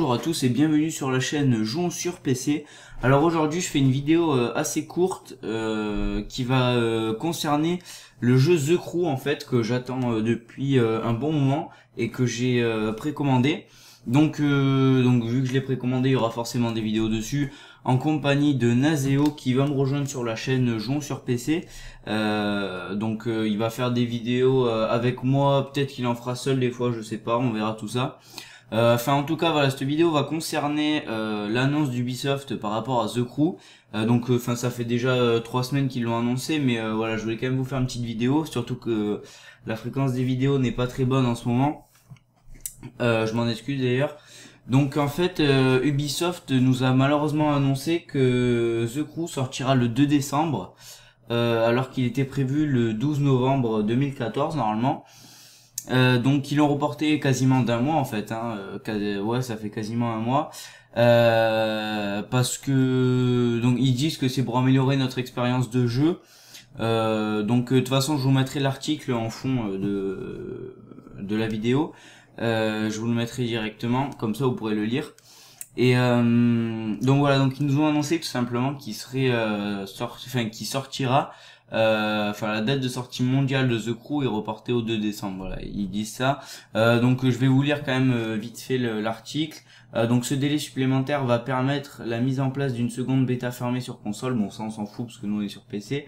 bonjour à tous et bienvenue sur la chaîne Jouons sur PC. Alors aujourd'hui je fais une vidéo assez courte qui va concerner le jeu The Crew en fait, que j'attends depuis un bon moment et que j'ai précommandé. Donc vu que je l'ai précommandé, il y aura forcément des vidéos dessus en compagnie de Nazeo qui va me rejoindre sur la chaîne Jouons sur PC. Il va faire des vidéos avec moi, peut-être qu'il en fera seul des fois, je sais pas, on verra tout ça. En tout cas voilà, cette vidéo va concerner l'annonce d'Ubisoft par rapport à The Crew. Ça fait déjà 3 semaines qu'ils l'ont annoncé, mais voilà, je voulais quand même vous faire une petite vidéo, surtout que la fréquence des vidéos n'est pas très bonne en ce moment. Je m'en excuse d'ailleurs. Donc en fait Ubisoft nous a malheureusement annoncé que The Crew sortira le 2 décembre alors qu'il était prévu le 12 novembre 2014 normalement. Donc ils l'ont reporté quasiment d'un mois en fait, ouais, ça fait quasiment un mois, parce que donc ils disent que c'est pour améliorer notre expérience de jeu. De toute façon je vous mettrai l'article en fond de la vidéo. Je vous le mettrai directement, comme ça vous pourrez le lire. Et donc voilà, donc ils nous ont annoncé tout simplement qu'il serait qu'il sortira. La date de sortie mondiale de The Crew est reportée au 2 décembre. Voilà, ils disent ça. Je vais vous lire quand même vite fait l'article. Donc ce délai supplémentaire va permettre la mise en place d'une seconde bêta fermée sur console. Bon, ça on s'en fout parce que nous on est sur PC.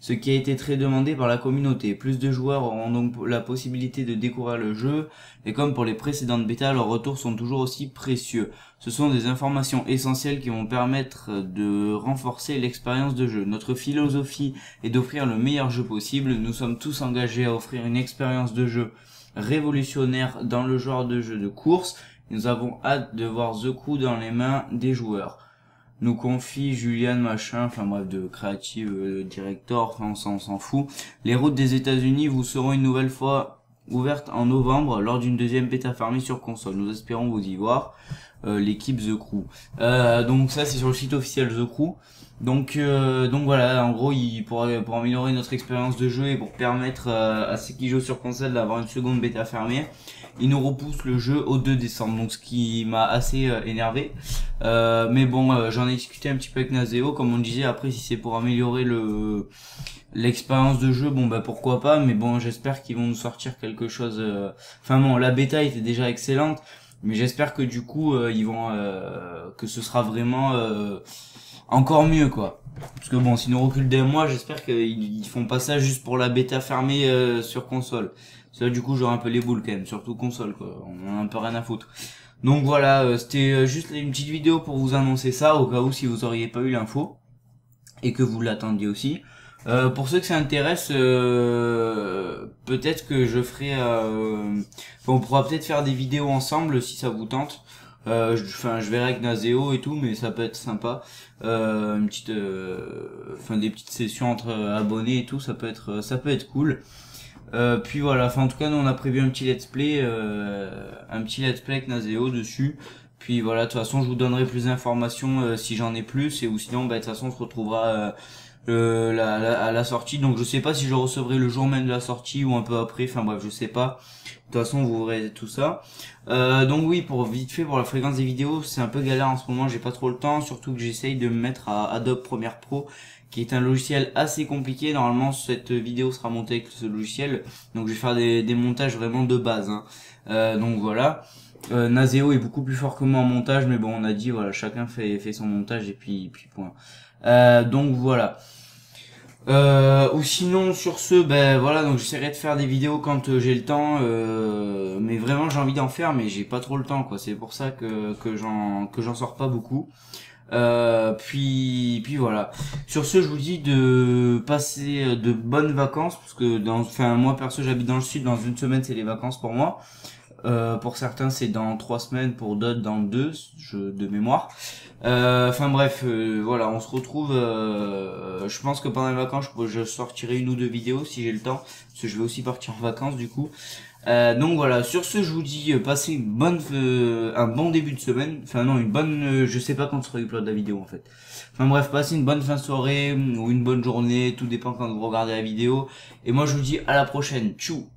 Ce qui a été très demandé par la communauté. Plus de joueurs auront donc la possibilité de découvrir le jeu, et comme pour les précédentes bêtas, leurs retours sont toujours aussi précieux. Ce sont des informations essentielles qui vont permettre de renforcer l'expérience de jeu. Notre philosophie est d'offrir le meilleur jeu possible. Nous sommes tous engagés à offrir une expérience de jeu révolutionnaire dans le genre de jeu de course. Nous avons hâte de voir The Crew dans les mains des joueurs. Nous confie Julian de Creative Director, on s'en fout. Les routes des États-Unis vous seront une nouvelle fois ouvertes en novembre lors d'une deuxième bêta fermée sur console. Nous espérons vous y voir. L'équipe The Crew. Donc ça c'est sur le site officiel The Crew. Donc voilà, en gros pour améliorer notre expérience de jeu et pour permettre à ceux qui jouent sur console d'avoir une seconde bêta fermée, ils nous repoussent le jeu au 2 décembre, donc ce qui m'a assez énervé. Mais bon, j'en ai discuté un petit peu avec Nazeo, comme on disait. Après, si c'est pour améliorer l'expérience de jeu, bon bah pourquoi pas. Mais bon, j'espère qu'ils vont nous sortir quelque chose. La bêta était déjà excellente, mais j'espère que du coup ils vont que ce sera vraiment encore mieux quoi. Parce que bon, s'ils nous reculent d'un mois, j'espère qu'ils font pas ça juste pour la bêta fermée sur console. Ça, du coup, j'aurai un peu les boules quand même, surtout console quoi. On en a un peu rien à foutre. Donc voilà, c'était juste une petite vidéo pour vous annoncer ça, au cas où si vous auriez pas eu l'info et que vous l'attendiez aussi. Pour ceux que ça intéresse, peut-être que je ferai, on pourra peut-être faire des vidéos ensemble si ça vous tente. Je verrai avec Nazeo et tout, mais ça peut être sympa. Une petite, des petites sessions entre abonnés et tout, ça peut être cool. Puis voilà, en tout cas nous on a prévu un petit let's play avec Nazeo dessus. Puis voilà, de toute façon je vous donnerai plus d'informations si j'en ai plus, ou sinon de toute façon on se retrouvera à la sortie. Donc je sais pas si je recevrai le jour même de la sortie ou un peu après, je sais pas. De toute façon vous verrez tout ça. Donc oui, pour la fréquence des vidéos, c'est un peu galère en ce moment, j'ai pas trop le temps, surtout que j'essaye de me mettre à Adobe Premiere Pro, qui est un logiciel assez compliqué. Normalement cette vidéo sera montée avec ce logiciel, donc je vais faire des montages vraiment de base, donc voilà. Nazeo est beaucoup plus fort que moi en montage, mais bon, on a dit voilà, chacun fait son montage et puis point. Donc voilà. Ou sinon sur ce, donc j'essaierai de faire des vidéos quand j'ai le temps, mais vraiment j'ai envie d'en faire, mais j'ai pas trop le temps quoi. C'est pour ça que j'en sors pas beaucoup. Puis voilà. Sur ce, je vous dis de passer de bonnes vacances, parce que moi perso j'habite dans le sud, dans une semaine c'est les vacances pour moi. Pour certains c'est dans 3 semaines, pour d'autres dans 2, de mémoire. Voilà, on se retrouve, je pense que pendant les vacances je sortirai 1 ou 2 vidéos si j'ai le temps, parce que je vais aussi partir en vacances du coup. Donc voilà, sur ce je vous dis passez un bon début de semaine, une bonne, je sais pas quand sera upload la vidéo en fait. Passez une bonne fin de soirée ou une bonne journée, tout dépend quand vous regardez la vidéo. Et moi je vous dis à la prochaine, tchou.